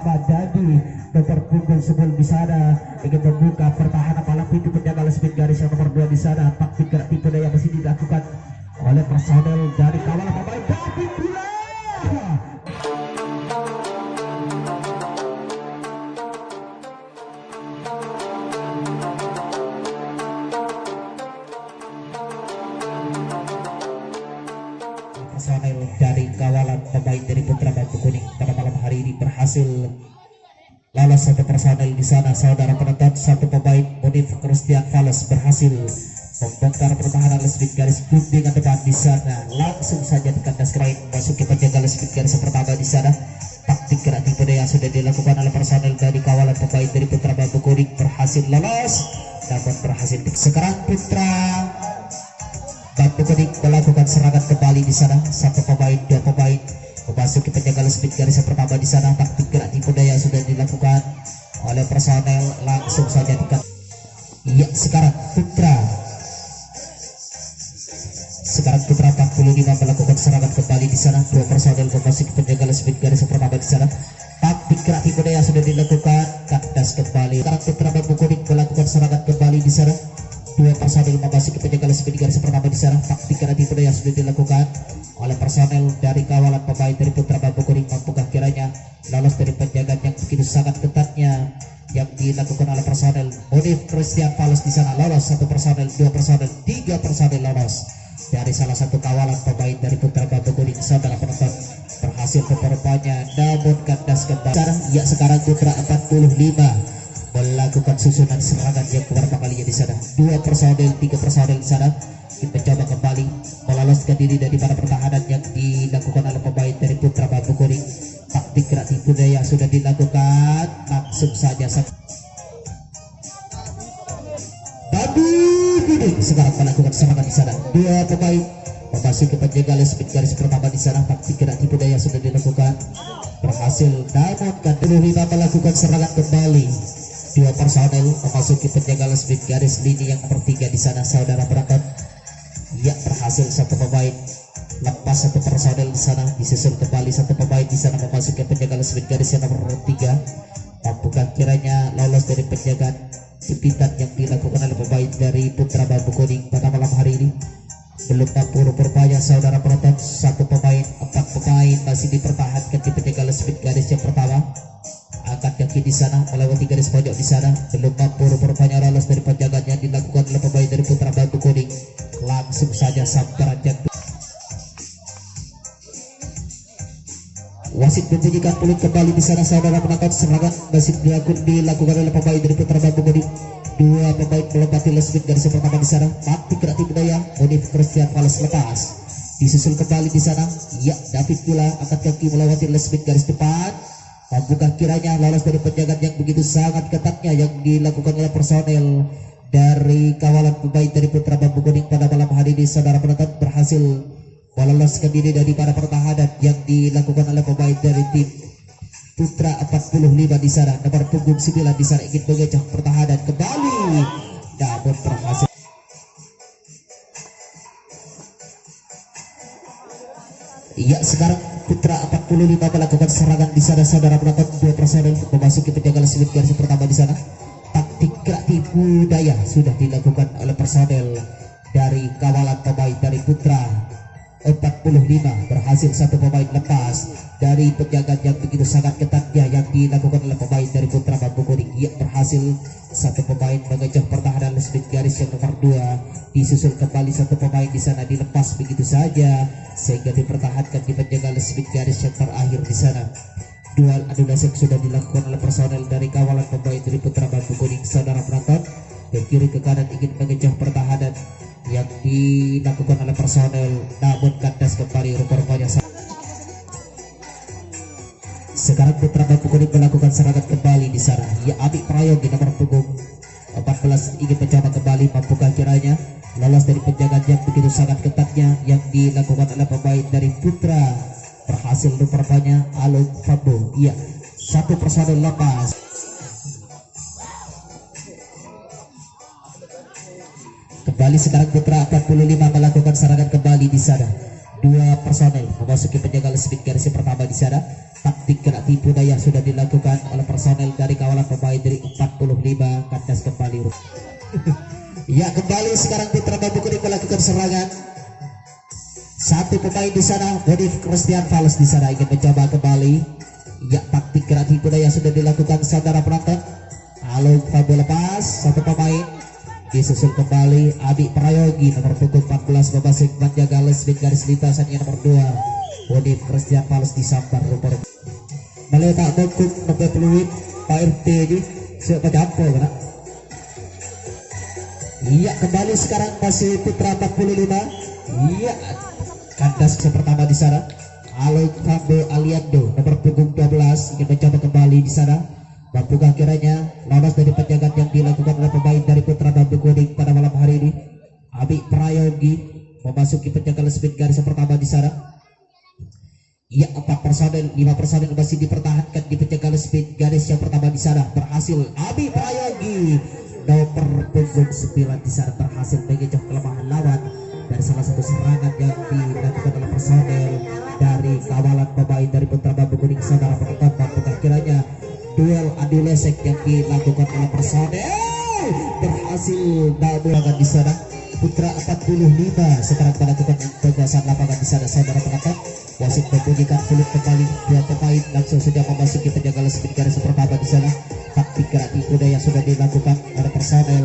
Jadi nomor punggung 10 di sana ingin membuka pertahanan malam pintu penjaga speed garis yang nomor 2 di sana. Taktik gerak tipe daya masih dilakukan oleh personel dari kawalan pemain David Bila. Personel dari kawalan pemain dari Putra Bambu Kuning pada malam hari ini berhasil lolos satu personel di sana. Saudara penonton, satu pemain Munif Christian Fales berhasil membongkar pertahanan lesbit garis bimbingan depan di sana. Langsung saja di kandas kerain masuki penjaga lesbit garis pertama di sana. Taktik gerak tipe yang sudah dilakukan oleh personel dari kawalan pemain dari Putra Bambu Kuning berhasil lolos, namun berhasil. Sekarang Putra Bambu Kuning melakukan serangan kembali di sana. Satu pemain, dua pemain memasuki penjaga lesbit garis pertama di sana. Taktik gerak tipe daya sudah dilakukan oleh personel, langsung saja dikat. Ya, sekarang Putra 45 melakukan serangan kembali di sana. Dua personel memasuki penjaga lesbit garis pertama di sana. Taktik gerak tipe daya sudah dilakukan, kandas kembali. Sekarang Putra Bambu Kuning melakukan serangan kembali di sana. Dua personel memasuki penjaga lesbit garis pertama di sana. Taktik gerak tipe daya sudah dilakukan oleh personel dari kawalan pemain dari Putra Bambu Kuning. Mampukah kiranya lolos dari penjagaan yang begitu sangat ketatnya yang dilakukan oleh personel Munif Christian Fales di sana. Lolos satu personel, dua personel, tiga personel lolos dari salah satu kawalan pemain dari Putra Bambu Kuning. Saudara penonton, berhasil pemerupanya namun kandas kembali. Ya, sekarang Putra 45 melakukan susunan serangan yang keberapa kalinya di sana. Dua personel, tiga personel di sana mencoba kembali meloloskan diri dari para pertahanan yang dilakukan oleh pemain dari Putra Bambu Kuning. Taktik gerak tipu daya sudah dilakukan, langsung saja Bambu Kuning sekarang melakukan serangan di sana. Dua pemain memasuki penjaga lesbit garis pertama di sana. Taktik gerak tipu daya sudah dilakukan, berhasil, namun K25 melakukan serangan kembali. Dua personel memasuki penjaga lesbit garis lini yang nomor 3 di sana. Saudara penonton, ya, berhasil satu pemain lepas satu personel di sana, disusul kembali satu pemain di sana memasuki penjaga lesbit garis yang nomor 3. Mampukah kiranya lolos dari penjagaan jepitan yang dilakukan oleh pemain dari Putra Bambu Kuning pada malam hari ini? Belum mampu rupanya saudara penonton. Satu pemain, empat pemain masih dipertahankan di penjaga lesbit garis yang pertama. Angkat kaki di sana melewati garis pojok di sana. Belum mampu rupanya lolos dari penjagaan yang dilakukan oleh pemain dari Putra Bambu Kuning. Langsung saja sambaran jantung. Wasit membunyikan peluit kembali di sana. Saudara penonton, serangan masih dilakukan oleh pemain dari Putra Bambu Kuning. Dua pemain melewati lesbit garis pertama di sana. Taktik gerak tipe daya Munif Christian Fales lepas, disusul kembali di sana. Ya, David pula angkat kaki melewati lesbit garis depan. Mampukah kiranya lolos dari penjagaan yang begitu sangat ketatnya yang dilakukan oleh personel dari kawalan pemain dari Putra Bambu Kuning pada malam hari ini? Saudara penonton, berhasil meloloskan diri dari para pertahanan yang dilakukan oleh pemain dari tim Putra 45 di sana. Nomor punggung 9 di sana ingin mengejar pertahanan kembali, namun berhasil. Iya, sekarang Putra 45 melakukan serangan di sana. Saudara penonton, dua personel memasuki penjaga lesbit garis pertama di sana. Taktik gerak tipu daya sudah dilakukan oleh personel dari kawalan pemain dari Putra 45. Berhasil satu pemain lepas dari penjagaan yang begitu sangat ketatnya yang dilakukan oleh pemain dari Putra Bambu Kuning. Ya, berhasil satu pemain mengejar pertahanan lesbit garis yang nomor 2. Disusul kembali satu pemain di sana, dilepas begitu saja sehingga dipertahankan di penjaga lesbit garis yang terakhir di sana. Duel adu nasib sudah dilakukan oleh personel dari kawalan pemain dari Putra Bambu Kuning. Saudara penonton, ke kiri ke kanan ingin mengejar pertahanan yang dilakukan oleh personel, namun kandas kembali rupanya. Sekarang Putra Bambu Kuning melakukan serangan kembali di sana. Ya, Abi Prayogi nomor punggung 14 ingin mencoba kembali. Mampukah kiranya lolos dari penjagaan yang begitu sangat ketatnya yang dilakukan oleh pemain dari Putra? Berhasil rupanya Alun Fambo. Iya, satu personel lepas. Kembali sekarang Putra 45 melakukan serangan kembali di sana. Dua personel memasuki penjaga lesbit garis pertama di sana. taktik kena tipu daya sudah dilakukan oleh personel dari kawalan pemain dari 45. Kandas kembali. Ya, kembali sekarang Putra Bambu Kuning melakukan serangan. Satu pemain di sana, Modif Christian Fals di sana ingin mencoba kembali. Ya, taktik kena tipu daya sudah dilakukan saudara penonton. Alung Fabo lepas satu pemain, disusul kembali Abi Prayogi nomor punggung 14 Babasik menjaga lesbik garis lintasan yang nomor 2. Modif Christian Fals disambar rupa meletak bongkung nomor peluit Pak RT ini siapa jampo kan? Iya, kembali sekarang masih Putra 45. Iya, kandas pertama di sana. Alung Fabo Aliando nomor punggung 12 ingin mencoba kembali di sana. Mampukah kiranya lolos dari penjagaan yang dilakukan oleh pemain dari Putra Bambu Kuning pada malam hari ini? Abi Prayogi memasuki penjagaan speed garis pertama di sana. Iya, 4 personel, 5 personel masih dipertahankan di penjagaan speed garis yang pertama di sana. Berhasil Abi Prayogi nomor punggung 9 di sana berhasil mengecoh kelemahan lawan dari salah satu serangan yang dilakukan oleh personel dari kawalan pemain dari Putra Bambu Kuning. Saudara penonton, mampukah kiranya duel adu lesek yang dilakukan oleh personel berhasil namun di sana. Putra 45 sekarang melakukan pembahasan lapangan di sana. Saudara penonton, wasit membunyikan kulit kembali. Dua pemain langsung sudah memasuki penjagaan speed garis pertama di sana. Taktik kena tipu daya sudah dilakukan oleh personel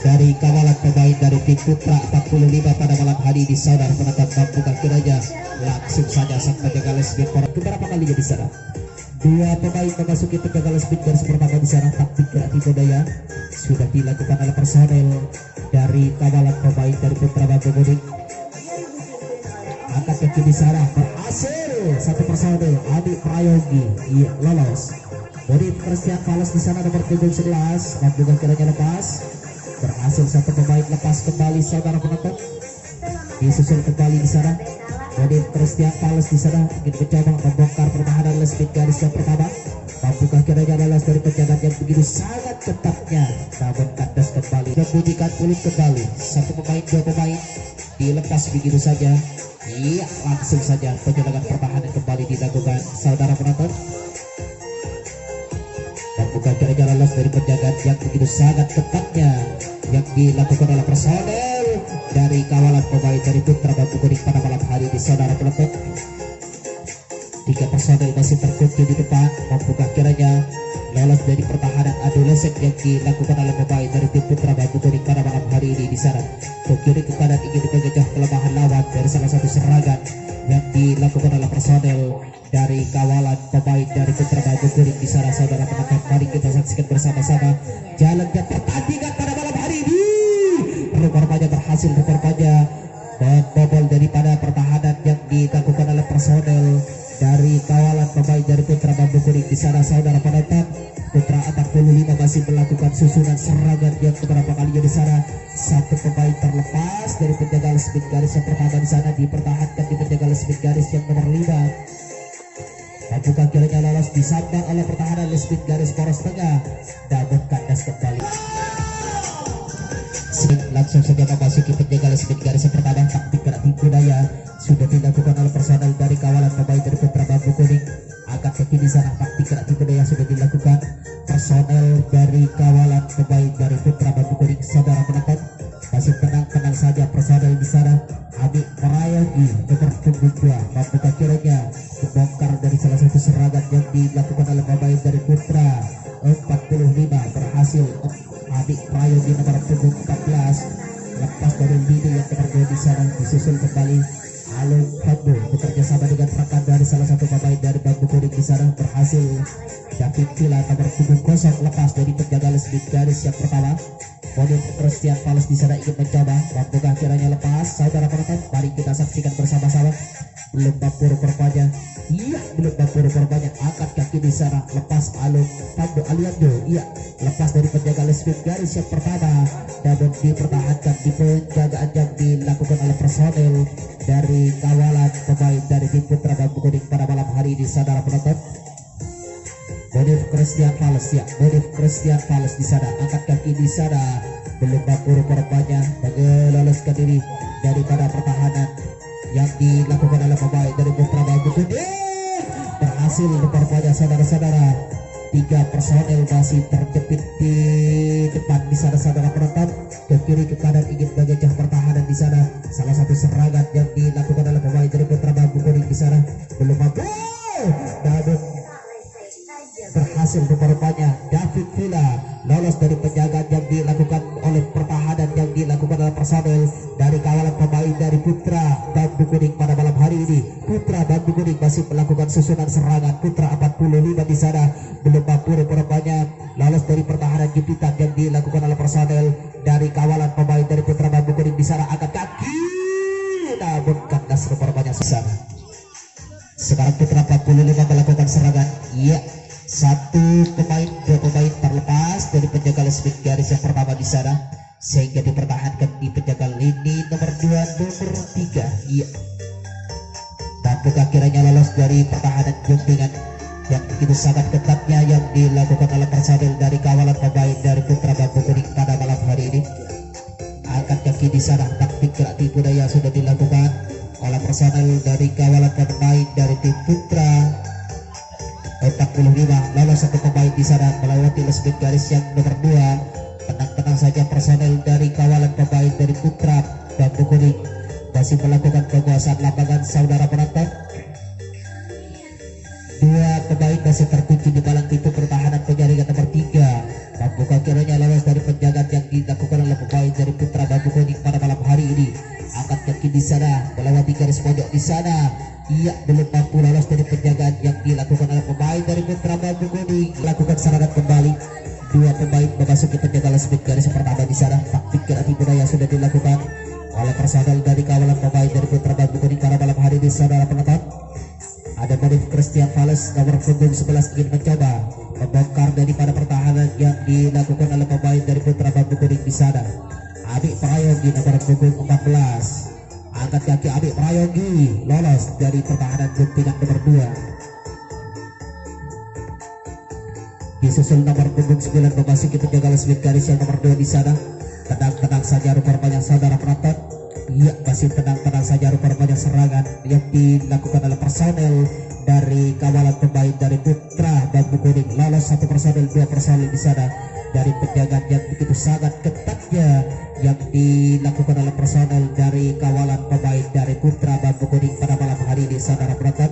dari kawalan pemain dari tim Putra 45 pada malam hari di saudara penonton. Mampukah kiranya langsung saja sang penjaga lesbik beberapa kali di sana. Dua pemain memasuki penjaga lesbik garis pertama di sana. Taktik kena tipu daya sudah dilakukan oleh personel dari kawalan pemain dari Putra Bambu Kuning. Angkat kaki di sana berhasil satu personel Abi Prayogi. Iya, lolos. Modif Christian Fals di sana nomor punggung 11. Mampukah kiranya lepas. Berhasil satu pemain lepas kembali saudara penonton. Disusul kembali di sana. Modif Christian Fals di sana ingin mencoba membongkar pertahanan lesbik garis yang pertama. Mampukah kiranya lolos dari penjagaan yang begitu sangat ketatnya, namun kandas kembali. Membunyikan kulit kembali. Satu pemain, dua pemain dilepas begitu saja. Iya, langsung saja penjagaan pertahanan kembali dilakukan saudara penonton. Bukan kiranya lolos dari penjagaan yang begitu sangat ketatnya yang dilakukan oleh personel dari kawalan pemain dari Putra Bambu Kuning pada malam hari di saudara penonton. 3 personel masih terkunci di depan. Mampukah kiranya lolos dari pertahanan adu lesek yang dilakukan oleh pemain dari tim Putra Bambu Kuning pada malam hari ini di sana. Ke kiri ke kanan ingin mengejar kelemahan lawan dari salah satu serangan yang dilakukan oleh personel dari kawalan pemain dari Putra Bambu Kuning di sana. Saudara penonton, mari kita saksikan bersama-sama jalannya pertandingan pada malam hari ini. Rupanya berhasil rupanya membobol daripada pertahanan yang dilakukan oleh personel dari kawalan pemain dari Putra Bambu Kuning di sana. Saudara penonton, Putra 45 masih melakukan susunan serangan yang beberapa kalinya di sana. Satu pemain terlepas dari penjagaan speed garis yang pertama di sana, dipertahankan di penjagaan speed garis yang nomor 5. Mampukah kiranya lolos, disambar oleh pertahanan lesbik garis poros tengah, namun kandas kembali. Langsung saja memasuki penjagaan lesbik garis yang pertama. Taktik kena tipu daya sudah dilakukan oleh personel dari kawalan pemain dari Putra Bambu Kuning. Angkat kaki di sana. Taktik kena tipu daya sudah dilakukan personel dari kawalan pemain dari Putra Bambu Kuning. Saudara penonton, masih tenang-tenang saja personel di sana. Abi Prayogi nomor punggung 2. Mampukah kiranya membongkar dari salah satu serangan yang dilakukan oleh pemain dari Putra 45 berhasil. Abi Prayogi nomor punggung 14 lepas dari lini yang nomor 2 di sana, disusul kembali Alung Fabo bekerja sama dengan rekan dari salah satu pemain dari Bambu Kuning di sana. Berhasil David Villa nomor punggung 0 lepas dari penjaga lesbik garis yang pertama. Modif Christian Fals di sana ingin mencoba, mampukah kiranya lepas? Saudara penonton, mari kita saksikan bersama-sama. Belum mampu rupanya. Iya, belum mampu rupanya. Angkat kaki di sana, lepas Alung Fabo Aliando. Iya, lepas dari penjaga lesbik garis yang pertama, namun dipertahankan di penjagaan yang dilakukan oleh personel dari kawalan pemain dari tim Putra Bambu Kuning pada malam hari ini. Saudara penonton, Modif Christian Fals, ya, Modif Christian Fals di sana, angkat kaki di sana, belum mampu rupanya mengeloloskan diri daripada pertahanan yang dilakukan oleh pemain dari Putra Bambu Kuning berhasil rupanya saudara-saudara. 3 personel masih terjepit di depan di sana saudara penonton, ke kiri ke kanan ingin mengejar pertahanan di sana. Salah satu serangan yang dilakukan oleh pemain dari Putra Bambu Kuning di sana belum mampu, namun berhasil rupanya David Villa lolos dari penjagaan yang dilakukan oleh pertahanan yang dilakukan oleh personel dari kawalan pemain dari Putra Bambu Kuning pada malam hari ini. Putra Bambu Kuning masih melakukan susunan serangan. Putra 45 di sana belum mampu rupanya lolos dari pertahanan jepitan yang dilakukan oleh personel dari kawalan pemain dari Putra Bambu Kuning di sana. Angkat kaki namun kandas rupanya di sana. Sekarang Putra 45 melakukan serangan. Iya, 1 pemain, 2 pemain terlepas dari penjaga speed garis yang pertama di sana, sehingga dipertahankan di penjaga lini nomor 2, nomor 3. Iya, tampaknya kiranya lolos dari pertahanan juntingan yang begitu sangat ketatnya yang dilakukan oleh personel dari kawalan pemain dari Putra Bambu Kuning pada malam hari ini. Angkat kaki di sana, taktik gerak tipu daya sudah dilakukan oleh personel dari kawalan pemain dari tim Putra 45. Lolos 1 pemain di sana melewati speed garis yang nomor 2. Tenang-tenang saja personel dari kawalan pemain dari Putra Bambu Kuning masih melakukan penguasaan lapangan saudara penonton. 2 pemain masih terkunci di balang pintu pertahanan penjaringan nomor 3. Mampukah kiranya lolos dari penjagaan yang dilakukan oleh pemain dari Putra Bambu Kuning pada malam hari ini. Angkat kaki di sana melewati garis pojok di sana. Ia belum mampu lolos dari penjagaan yang dilakukan oleh pemain dari Putra Bambu Kuning. Lakukan serangan kembali. 2 pemain memasuki penjagaan speed garis pertama di sana. Taktik gerak tipu daya sudah dilakukan oleh personel dari kawalan pemain dari Putra Bambu Kuning pada malam hari ini saudara penonton. Ada Modif Christian Fales nomor punggung 11 ingin mencoba membongkar daripada pertahanan yang dilakukan oleh pemain dari Putra Bambu Kuning di sana. Abi Prayogi nomor punggung 14. Angkat kaki Abi Prayogi lolos dari pertahanan juntingan nomor 2. Disusul nomor punggung 9 memasuki penjaga speed garis yang nomor 2 di sana. Tenang-tenang saja rupanya saudara penonton. Iya, masih tenang-tenang saja rupanya serangan yang dilakukan oleh personel dari kawalan pemain dari Putra Bambu Kuning. Lolos 1 personel, 2 personel di sana dari penjagaan yang begitu sangat ketatnya yang dilakukan oleh personel dari kawalan pemain dari Putra Bambu Kuning pada malam hari ini saudara penonton.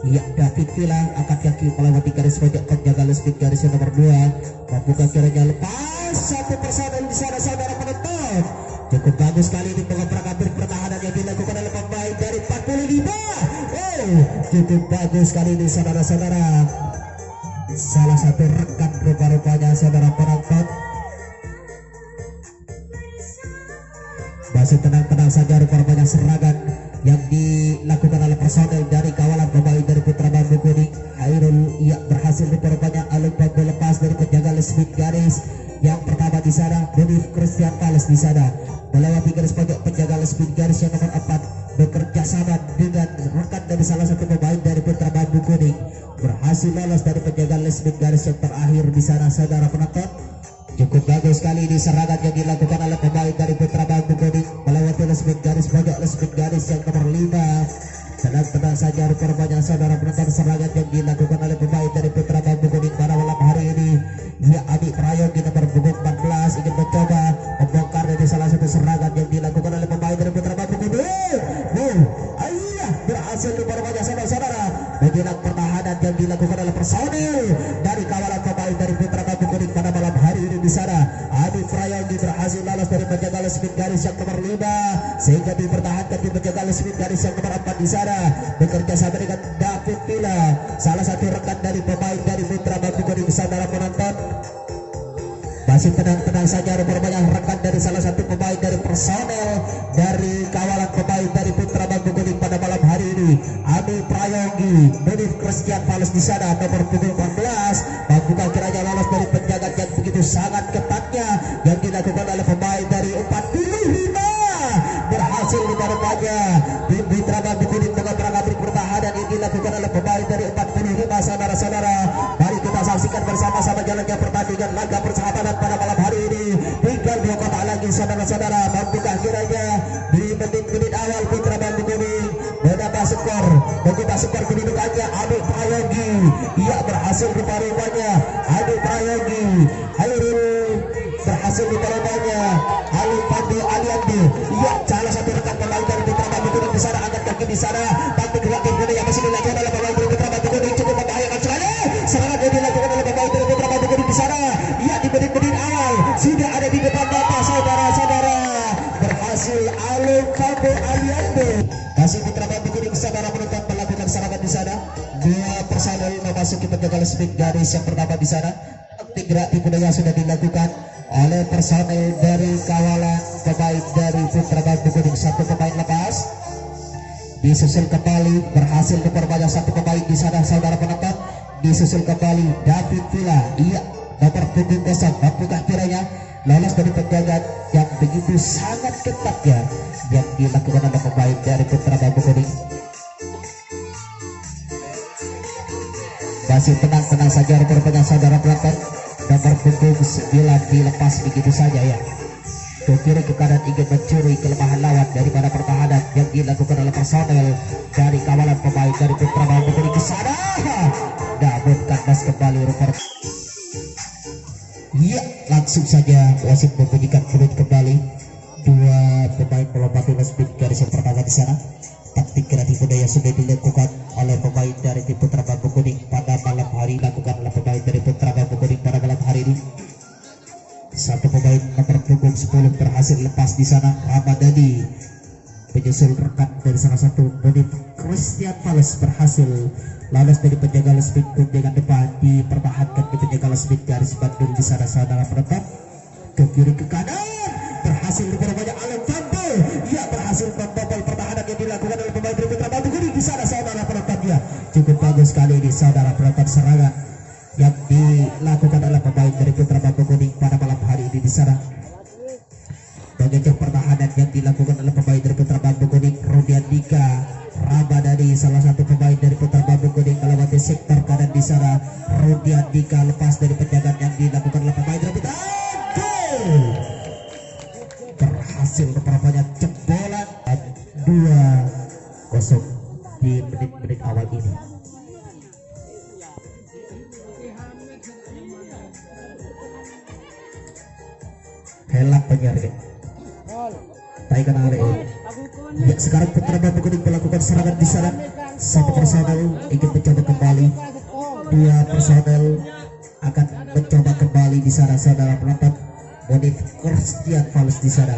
Iya, David Villa angkat kaki melewati garis pojok penjaga speed garis yang nomor 2. Mampukah kiranya lepas 1 personel di sana saudara penonton. Cukup bagus kali ini pengobrak-abrik pertahanan yang dilakukan oleh pemain dari 45. Cukup bagus kali ini saudara-saudara. Salah satu rekan rupa-rupanya saudara penonton. Masih tenang-tenang saja rupa-rupanya serangan yang dilakukan oleh personel dari kawalan pemain dari Putra Bambu Kuning. Airul ia berhasil rupa-rupanya Bambu lepas dari penjaga speed garis yang pertama di sana. Modif Christian Fales di sana melewati garis pojok penjaga speed garis yang nomor 4, bekerja sama dengan rekan dari salah satu pemain dari Putra Bambu Kuning, berhasil lolos dari penjaga speed garis yang terakhir di sana saudara penonton. Cukup bagus sekali ini serangan yang dilakukan oleh pemain dari Putra Bambu Kuning melewati speed garis pojok speed garis yang nomor 5. Tenang-tenang saja rupanya saudara penonton serangan yang dilakukan oleh pemain dari Putra Bambu Kuning pada malam hari ini. Ya, Abi Prayogi nomor punggung 14 ingin mencoba membongkar dari salah satu serangan yang dilakukan oleh pemain dari Putra Bambu Kuning. Ayah berhasil rupanya saudara-saudara menjelang pertahanan yang dilakukan oleh personil dari kawalan pemain dari Putra Bambu Kuning pada malam hari ini di sana. Abi Prayogi berhasil lolos dari penjaga speed garis yang nomor 5 sehingga dipertahankan di penjaga speed garis yang nomor 4 di sana. Bekerja sama dengan David Villa, salah satu rekan dari pemain dari Putra Bambu Kuning saudara penonton. Masih tenang-tenang saja rupanya rekan dari salah satu pemain dari personel dari kawalan pemain dari Putra Bambu Kuning pada malam hari ini. Abi Prayogi, Modif Christian Fales di sana nomor punggung 14. Mampukah kiranya lolos dari penjagaan yang begitu sangat ketatnya yang dilakukan oleh pemain dari 45. Berhasil rupanya tim Putra Bambu Kuning mengobrak-abrik pertahanan yang dilakukan oleh pemain dari 45 saudara-saudara. Mari kita saksikan bersama-sama jalannya pertandingan laga persahabatan pada malam hari ini. Tinggal 2 kotak lagi saudara-saudara. Mampukah kiranya di menit-menit awal Putra Bambu Kuning Prayogi, ia berhasil rupa-rupanya. Adi Prayogi, Hairul berhasil rupa-rupanya. Ali Pandu Aliandi, ia salah satu rekan pemain dari Putra Bambu Kuning di sana, angkat kaki di sana. Bantu kreatif yang masih dilakukan oleh pemain dari Putra Bambu Kuning, cukup membahayakan sekali. Serangan yang dilakukan oleh pemain dari Putra Bambu Kuning di sana. Ia di menit-menit awal sudah ada di depan mata saudara-saudara. Berhasil Ali Pandu Aliandi. Masih Putra Bambu Kuning saudara menonton melakukan serangan di sana. Dua personel memasuki penjaga speed garis yang pertama di sana. Taktik kreatif budaya sudah dilakukan oleh personel dari kawalan pemain dari Putra Bambu Kuning. Satu pemain lepas, disusul kembali, berhasil memperbanyak satu pemain di sana saudara penonton. Disusul kembali David Villa, iya nomor punggung kosong, mampukah kiranya lolos dari penjagaan yang begitu sangat ketat ya yang dilakukan oleh pemain dari Putra Bambu Kuning. Masih tenang-tenang saja rupanya saudara penonton. Nomor punggung 9 dilepas begitu saja ya. Ke kiri ke kanan ingin mencuri kelemahan lawan daripada pertahanan yang dilakukan oleh personel dari kawalan pemain dari Putra Bambu Kuning ke sana. Namun kandas kembali rupanya. Iya, langsung saja wasit membunyikan peluit kembali. Dua pemain melompati speed garis yang pertama di sana. Taktik kreatif budaya sudah dilakukan oleh pemain dari tim Putra Bambu Kuning pada malam hari, dilakukan oleh pemain dari Putra Bambu Kuning pada malam hari ini. Satu pemain nomor punggung 10 berhasil lepas di sana, Ramadhani menyusul rekan dari salah satu bonif Christian Fales berhasil lolos dari penjaga speed dengan depan, dipertahankan di penjaga speed garis Bandung di sana saudara penonton. Ke kiri ke kanan berhasil rupanya Alan Tambo, ia berhasil membobol pertahanan yang dilakukan oleh pemain dari Putra Bambu Kuning di sana saudara penonton. Ya cukup bagus sekali di saudara penonton serangan yang dilakukan oleh pemain dari Putra Bambu Kuning pada malam hari ini di sana. Mengejar pertahanan yang dilakukan oleh pemain dari Putra Bambu Kuning, Rudian Dika Ramadhani salah satu pemain dari Putra Bambu Kuning melewati sektor kanan di sana. Rudian Dika lepas dari penjagaan yang dilakukan oleh pemain dari Putra. Berhasil rupanya jebolan 2-0 di menit-menit awal ini. Helak penyaring Taikan Ale. Ya, sekarang Putra Bambu Kuning melakukan serangan di sana. Satu personel ingin mencoba kembali. Dua personel akan mencoba kembali di sana saudara penonton. Bonif Christian Fales di sana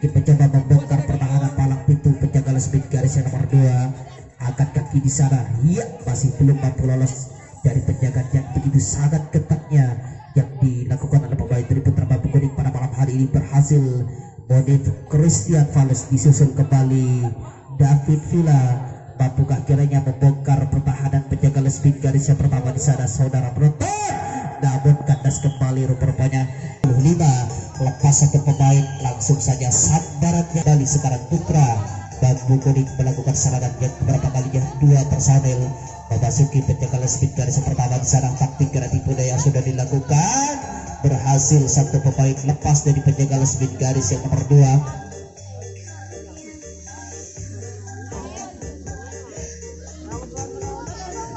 ingin mencoba membongkar pertahanan palang pintu penjaga speed garis yang nomor 2. Angkat kaki di sana. Ya, masih belum mampu lolos dari penjagaan yang begitu sangat ketatnya yang dilakukan oleh pemain dari Putra Bambu Kuning pada malam hari ini. Berhasil Bonif Christian Fales, disusul kembali David Villa. Mampukah kiranya membongkar pertahanan penjaga speed garis yang pertama di sana saudara penonton? Namun kandas kembali rupanya 5 lepas satu pemain, langsung saja sandarannya kembali. Sekarang Putra Bambu Kuning melakukan serangan yang beberapa kalinya. Dua personel memasuki penjaga speed garis yang pertama di sana. Taktik kreatif budaya sudah dilakukan, berhasil satu pemain lepas dari penjaga speed garis yang nomor 2.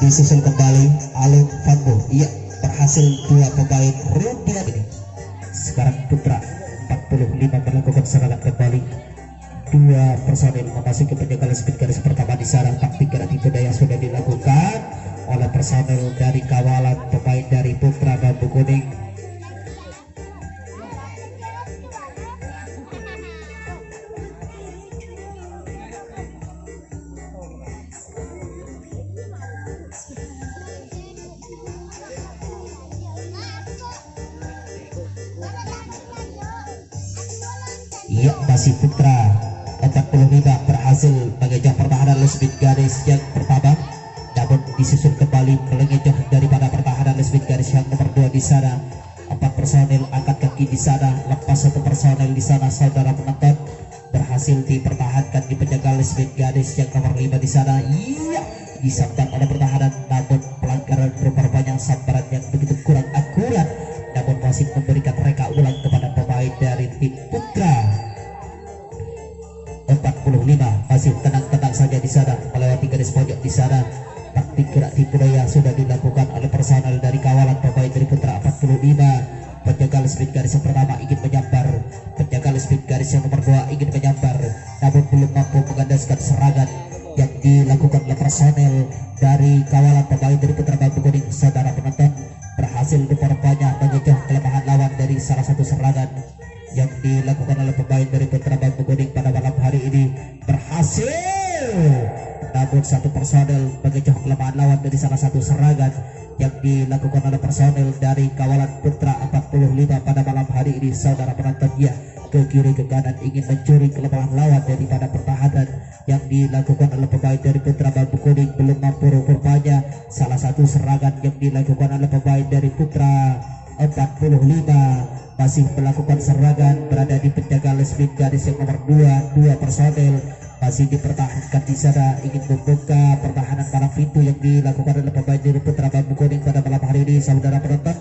Disusul kembali Alun Fambo, ia berhasil dua pemain Rudian ini. Sekarang Putra 45 melakukan serangan kembali. Dua personil memasuki penjaga speed garis pertama di sana. Taktik kreatif budaya sudah dilakukan oleh personel dari kawalan pemain dari Putra Bambu Kuning. Iya, masih Putra 45 berhasil mengejar pertahanan speed garis yang pertama, namun disusul kembali mengejar daripada pertahanan speed garis yang nomor 2 di sana. 4 personel angkat kaki di sana, lepas satu personel di sana saudara penonton. Berhasil dipertahankan di penjaga speed garis yang nomor 5 di sana. Iya, disambar oleh pertahanan, namun pelanggaran berupa banyak sambaran yang begitu kurang akurat, namun masih memberikan reka ulang kepada pemain dari tim Putra. 45 masih tenang-tenang saja di sana, melewati garis pojok di sana. Taktik kreatif budaya sudah dilakukan oleh personal dari kawalan pemain dari Putra 45. Penjaga speed garis yang pertama ingin menyambar, penjaga speed garis yang nomor 2 ingin menyambar, namun belum mampu mengandaskan serangan yang dilakukan oleh personel dari kawalan pemain dari Putra Bambu Kuning. Saudara penonton, berhasil rupanya mengejar kelemahan lawan dari salah satu serangan yang dilakukan oleh pemain dari Putra Bambu Kuning pada malam hari ini. Berhasil, namun satu personel mengejar kelemahan lawan dari salah satu serangan yang dilakukan oleh personel dari kawalan Putra 45 pada malam hari ini. Saudara penonton, ya, ke kiri ke kanan ingin mencuri kelemahan lawan daripada pertahanan yang dilakukan oleh pemain dari Putra Bambu Kuning. Belum mampu rupanya salah satu serangan yang dilakukan oleh pemain dari Putra 45 masih melakukan serangan berada di penjaga speed garis yang nomor 2 personel masih dipertahankan di sana, ingin membuka pertahanan palang pintu yang dilakukan oleh pemain dari Putra Bambu Kuning pada malam hari ini. Saudara penonton,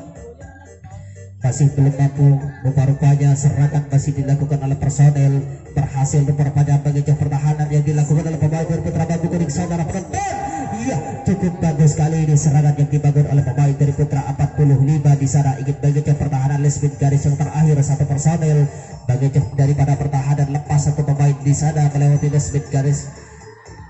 masih belum mampu, rupa-rupanya serangan masih dilakukan oleh personel. Berhasil rupanya mengejar pertahanan yang dilakukan oleh pemain dari Putra Bambu Kuning. Saudara penonton, iya, cukup bagus sekali ini serangan yang dibangun oleh pemain dari Putra 45 di sana, ingin mengejar pertahanan speed garis yang terakhir. Satu personel mengejar daripada pertahanan, lepas satu pemain di sana melewati speed garis,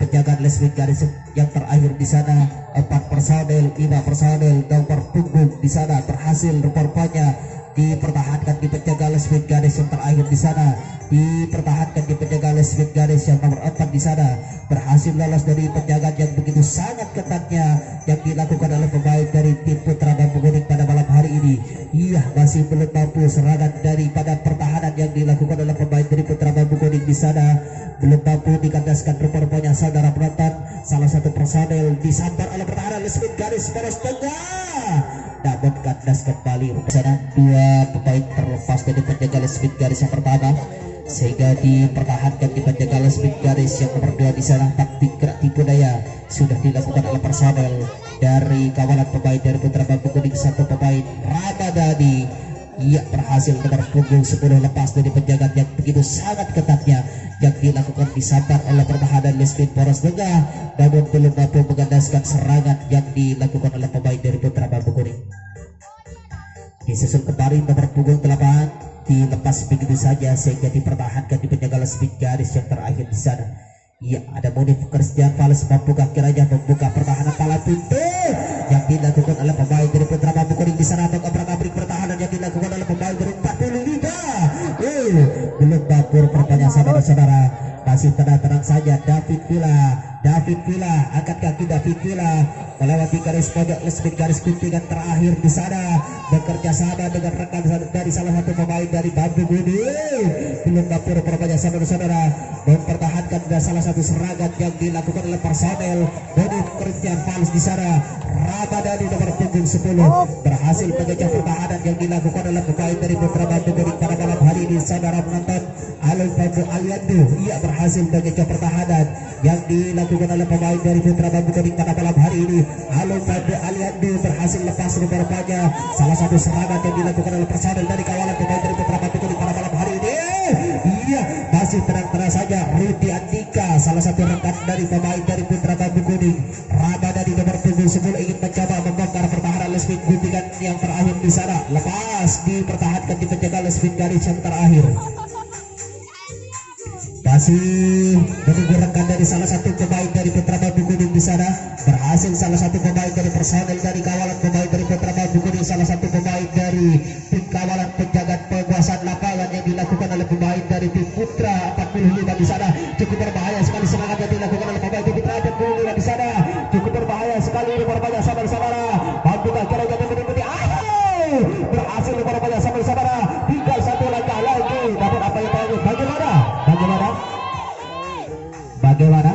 penjagaan speed garis yang terakhir di sana. 4 personel, 5 personel nomor punggung di sana berhasil rupanya dipertahankan di penjagaan speed garis yang terakhir di sana, dipertahankan di penjagaan speed garis yang nomor 4 di sana, berhasil lolos dari penjagaan yang begitu sangat ketatnya yang dilakukan oleh pemain dari tim Putra Bambu Kuning pada malam hari ini. Iya, masih belum mampu serangan daripada pertahanan yang dilakukan oleh pemain dari Putra Bambu Kuning di sana, belum mampu dikandaskan rupanya. Saudara penonton, salah satu personel disambar oleh pertahanan speed garis poros tengah, namun kandas kembali. Sana 2 pemain terlepas dari penjaga speed garis yang pertama sehingga dipertahankan di penjaga speed garis yang nomor 2 di sana. Taktik gerak tipu daya sudah dilakukan oleh personel dari kawalan pemain dari Putra Bambu Kuning. Satu pemain Ramadhani, ia berhasil nomor punggung 10 lepas dari penjagaan yang begitu sangat ketatnya yang dilakukan, disambar oleh pertahanan speed poros tengah, namun belum mampu mengandaskan serangan yang dilakukan oleh pemain dari Putra Bambu Kuning. Disusul kembali nomor punggung 8, dilepas begitu saja sehingga dipertahankan di penjagaan speed garis yang terakhir di sana. Ya, ada Munif Christian Fales membuka kiranya membuka pertahanan palang pintu yang dilakukan oleh pemain dari Putra Bambu Kuning di sana. Mengobrak-abrik pertahanan yang dilakukan oleh pemain dari 45. Belum mampu rupanya. Saudara-saudara, masih tenang-tenang saja. David Villa angkat kaki. David Villa melewati garis pojok speed garis guntingan terakhir di sana, bekerja sama dengan rekan dari salah satu pemain dari Bambu Kuning. Belum mampu rupanya saudara-saudara mempertahankan salah satu serangan yang dilakukan oleh personel Munif Christian Fals di sana. Ramadhani nomor punggung 10 berhasil mengejar pertahanan yang dilakukan oleh pemain dari Putra Bambu Kuning pada malam hari ini. Saudara penonton, Alun Fadu Aliando, ia berhasil mengejar pertahanan yang dilakukan oleh pemain dari Putra Bambu Kuning pada malam hari ini. Alun Fadu Aliando berhasil lepas rupanya salah satu serangan yang dilakukan oleh personel dari kawalan pemain dari Putra Bambu Kuning pada malam hari ini. Iya, masih tenang-tenang saja. Rudi Andika, salah satu rekan dari pemain dari Putra Bambu Kuning. Ramadhani nomor punggung 10 ingin mencoba membongkar pertahanan speed guntingan yang terakhir di sana, lepas dipertahankan di penjagaan speed garis yang terakhir. Masih menunggu rekan dari salah satu pemain dari Putra Bambu Kuning di sana. Berhasil salah satu pemain dari personel dari kawalan pemain dari Putra Bambu Kuning, salah satu pemain dari tim kawalan penjagaan penguasaan lapangan yang dilakukan oleh pemain dari tim Putra 45 di sana. Cukup berbahaya sekali serangan yang dilakukan oleh pemain tim Putra 45 di sana. Cukup berbahaya sekali rupanya saudara-saudara. Membuka kiranya meniti berhasil rupanya saudara-saudara. Tinggal satu langkah lagi. Namun apa yang terjadi? Bagaimana?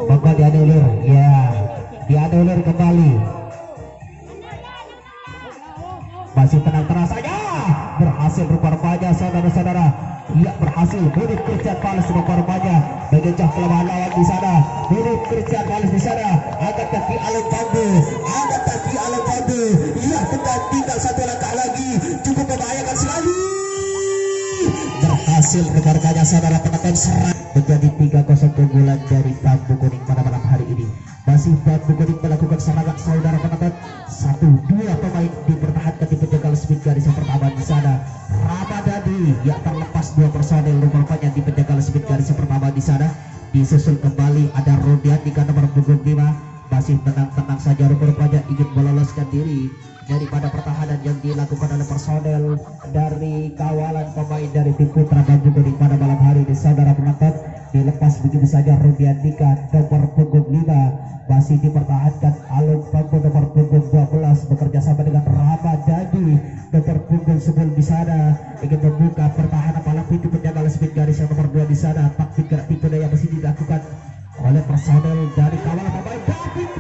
Maka dianulir, ya, dianulir kembali. Masih tenang-tenang saja. Berhasil rupanya saudara-saudara. Ia berhasil. Munif Christian Fals rupanya mengejar kelemahan lawan di sana. Munif Christian Fals di sana. Angkat kaki Alun Fadu. Ia tinggal satu langkah lagi. Cukup membahayakan sekali. Berhasil rekan-rekannya saudara penonton, serang menjadi 3-0 keunggulan dari Bambu Kuning pada malam hari ini. Masih Bambu Kuning melakukan serangan saudara penonton. 1-2 pemain dipertahankan di penjagaan speed garis yang pertama di sana. Ramadhani yang terlepas 2 personel rupanya di penjagaan speed garis yang pertama di sana. Disusul kembali ada Rodian di nomor punggung 5, masih tenang-tenang saja rupanya ingin meloloskan diri daripada pertahanan yang dilakukan oleh personel dari kawalan pemain dari tim Putra Bambu Kuning pada malam hari ini. Saudara penonton, dilepas begitu saja Rodian Dika nomor punggung 5, masih dipertahankan Alun Bambu nomor punggung 12 bekerja sama dengan Ramadhani nomor punggung 10 di sana, ingin membuka pertahanan malam pintu penjaga speed garis yang nomor 2 di sana. Taktik gerak tipe daya masih dilakukan oleh personel dari kawalan pemain David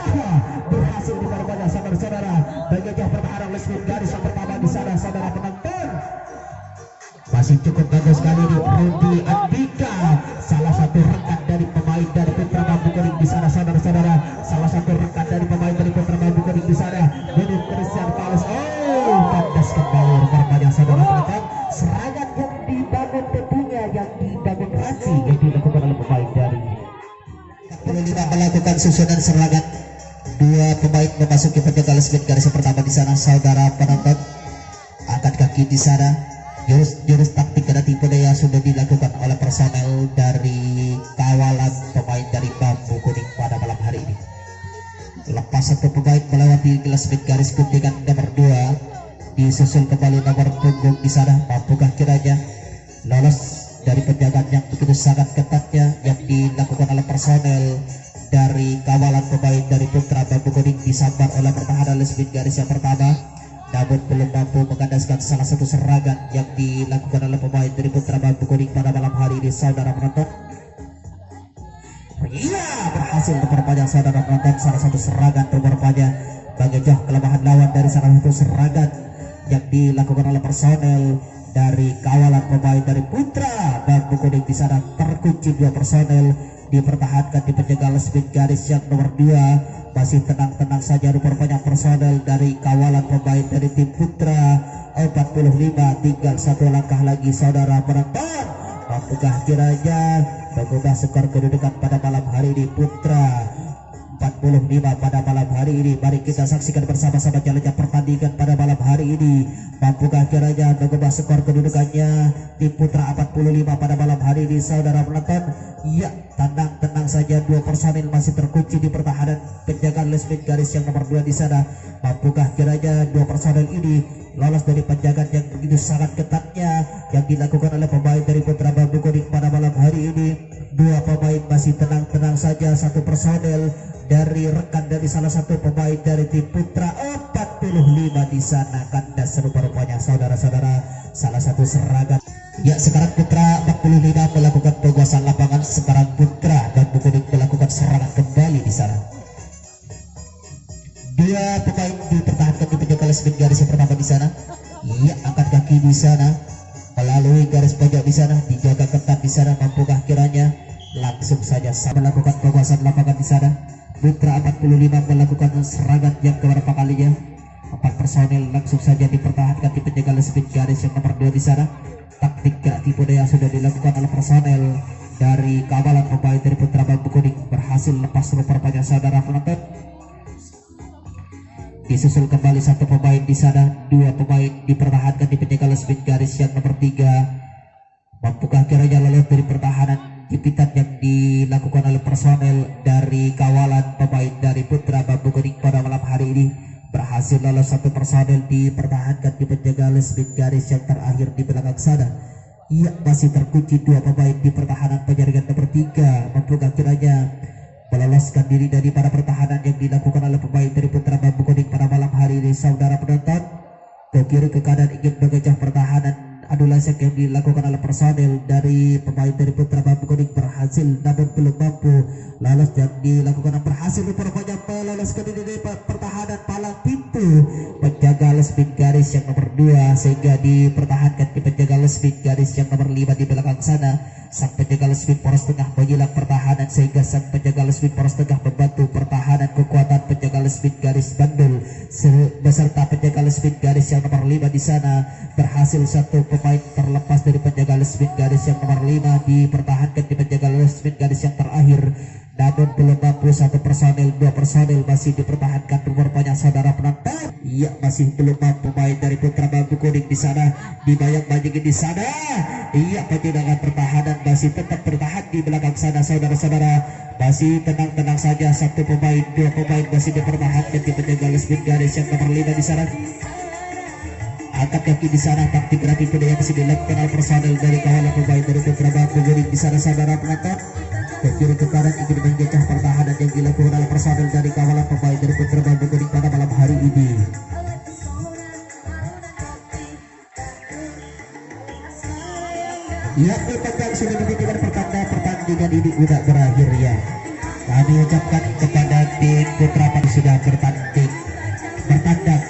Bila berhasil di pada saudara-saudara mengejar pertahanan oleh speed garis yang pertama di sana. Saudara penonton, masih cukup bagus sekali di Rudi Andika, salah satu rekan dari pemain dari Putra Bambu Kuning di sana. Saudara-saudara, salah satu rekan dari pemain dari Putra Bambu Kuning di sana, Denny Christian Paulus. Kandas kembali rupanya saudara penonton. Serangan yang dibangun tentunya, yang dibangun rapi yang dilakukan oleh pemain dari 45 melakukan susunan serangan. 2 pemain memasuki penjagaan speed garis yang pertama di sana. Saudara penonton, angkat kaki di sana. Jurus taktik dan tipe daya sudah dilakukan oleh personel dari kawalan pemain dari Bambu Kuning pada malam hari ini. Lepas satu pemain melewati gelas speed garis guntingan nomor 2, disusul kembali nomor punggung di sana. Mampukah kiranya lolos dari penjagaan yang begitu sangat ketatnya yang dilakukan oleh personel dari kawalan pemain dari Putra Bambu Kuning, disambar oleh pertahanan speed garis yang pertama, namun belum mampu mengandaskan salah satu serangan yang dilakukan oleh pemain dari Putra Bambu Kuning pada malam hari ini. Saudara penonton, iya, berhasil memperpanjang saudara penonton salah satu serangan memperpanjang mengejar kelemahan lawan dari salah satu serangan yang dilakukan oleh personel dari kawalan pemain dari Putra Bambu Kuning di sana. Terkunci 2 personel dipertahankan di penjagaan speed garis yang nomor 2, masih tenang-tenang saja rupanya personel dari kawalan pemain dari tim Putra 45. Tinggal 1 langkah lagi saudara penonton, mampukah kiranya mengubah skor kedudukan pada malam hari ini? Putra 45 pada malam hari ini. Mari kita saksikan bersama-sama jalannya pertandingan pada malam hari ini. Mampukah kiranya mengubah skor kedudukannya di Putra 45 pada malam hari ini? Saudara penonton, ya, tenang-tenang saja, 2 personil masih terkunci di pertahanan penjagaan speed garis yang nomor 2 di sana. Mampukah kiranya 2 personil ini lolos dari penjagaan yang begitu sangat ketatnya yang dilakukan oleh pemain dari Putra Bambu Kuning pada malam hari ini? 2 pemain masih tenang-tenang saja, 1 personel dari rekan dari salah satu pemain dari tim Putra 45 di sana. Kandas rupanya saudara-saudara salah satu serangan. Ya, sekarang Putra 45 melakukan penguasaan lapangan, sekarang Putra Bambu Kuning melakukan serangan kembali di sana. 2 pemain dipertahankan di penjagaan speed garis yang pertama di sana. Iya, angkat kaki di sana melalui garis pojok di sana, dijaga ketat di sana. Mampukah kiranya langsung saja melakukan penguasaan lapangan di sana? Putra 45 melakukan serangan yang keberapa kalinya. 4 personel langsung saja dipertahankan di penjagaan speed garis yang nomor 2 di sana. Taktik gerak tipe daya sudah dilakukan oleh personel dari kawalan pemain dari Putra Bambu Kuning, berhasil lepas rupanya saudara penonton. Disusul kembali 1 pemain di sana, 2 pemain dipertahankan di penjagaan speed garis yang nomor 3. Mampukah kiranya lolos dari pertahanan jepitan yang dilakukan oleh personel dari kawalan pemain dari Putra Bambu Kuning pada malam hari ini? Berhasil lolos 1 personel dipertahankan di penjagaan speed garis yang terakhir di belakang sana. Ia masih terkunci 2 pemain di pertahanan penjaringan nomor 3. Mampukah kiranya meloloskan diri dari para pertahanan yang dilakukan oleh pemain dari Putra Bambu Kuning pada malam hari ini? Saudara penonton, ke kiri ke kanan ingin mengejar pertahanan adu lasik yang dilakukan oleh personel dari pemain dari Putra Bambu Kuning, berhasil namun belum mampu lolos yang dilakukan, berhasil rupanya meloloskan diri dari pertahanan palang pintu membantu penjaga lesbin garis yang nomor 2 sehingga dipertahankan di penjaga lesbin garis yang nomor 5 di belakang sana. Sang penjaga lesbin poros tengah menyilang pertahanan sehingga sang penjaga lesbin poros tengah membantu pertahanan kekuatan penjaga lesbin garis Bandul beserta penjaga lesbin garis yang nomor 5 di sana. Berhasil satu pemain terlepas dari penjaga lesbin garis yang nomor 5 dipertahankan di penjaga lesbin garis yang terakhir. Namun belum mampu satu personel, 2 personel masih dipertahankan rupanya saudara penonton. Iya, masih belum mampu pemain dari Putra Bambu Kuning di sana, dibayang banjingin di sana. Iya, penyerangan pertahanan masih tetap bertahan di belakang sana saudara-saudara. Masih tenang-tenang saja, satu pemain, 2 pemain masih dipertahankan di penjaga lesbin garis yang nomor 5 di sana. Angkat kaki di sana, taktik rapi kuda yang masih dilakukan oleh personel dari kawalan pemain dari Putra Bambu Kuning di sana saudara penonton. Ke kiri ke kanan ingin menjejah pertahanan yang dilakukan oleh personel dari kawalan pemain dari Putra Bambu Kuning pada malam hari ini. Ya, teman sudah diberikan pertandingan ini sudah berakhir ya. Kami ucapkan kepada tim Putra Bambu sudah bertanding bertandang